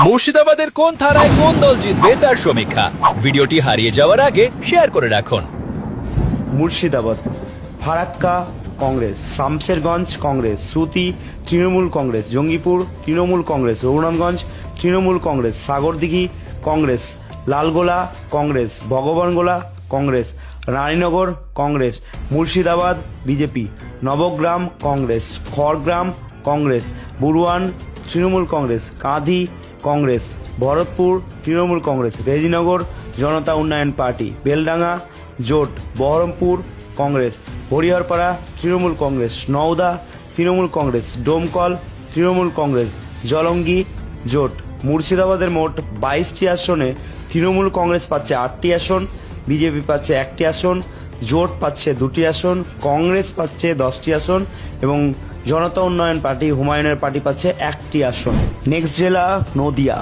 মুর্শিদাবাদের কোন থানায় কোন দল জিতবে তার সমীক্ষা। ভিডিওটি হারিয়ে যাওয়ার আগে শেয়ার করে রাখুন। মুর্শিদাবাদ ফারাক্কা কংগ্রেস, শামশেরগঞ্জ কংগ্রেস, সুতি তৃণমূল কংগ্রেস, জঙ্গিপুর তৃণমূল কংগ্রেস, রঘুনাথগঞ্জ তৃণমূল কংগ্রেস, সাগরদিঘি কংগ্রেস, লালগোলা কংগ্রেস, ভগবানগোলা কংগ্রেস, রানীনগর কংগ্রেস, মুর্শিদাবাদ বিজেপি, নবগ্রাম কংগ্রেস, খড়গ্রাম কংগ্রেস, বুরুয়ান তৃণমূল কংগ্রেস, কাঁধি কংগ্রেস, ভরতপুর তৃণমূল কংগ্রেস, রেজিনগর জনতা উন্নয়ন পার্টি, বেলডাঙ্গা জোট, বহরমপুর কংগ্রেস, হরিহরপাড়া তৃণমূল কংগ্রেস, নওদা তৃণমূল কংগ্রেস, ডোমকল তৃণমূল কংগ্রেস, জলঙ্গি জোট। মুর্শিদাবাদের মোট 22টি আসনে তৃণমূল কংগ্রেস পাচ্ছে 8টি আসন, বিজেপি পাচ্ছে 1টি আসন, জোট পাচ্ছে 2টি আসন, কংগ্রেস পাচ্ছে 10টি আসন এবং জনতা উন্নয়ন পার্টি হুমায়ুনের পার্টি পাচ্ছে 1টি আসন। নেক্সট জেলা নদিয়া।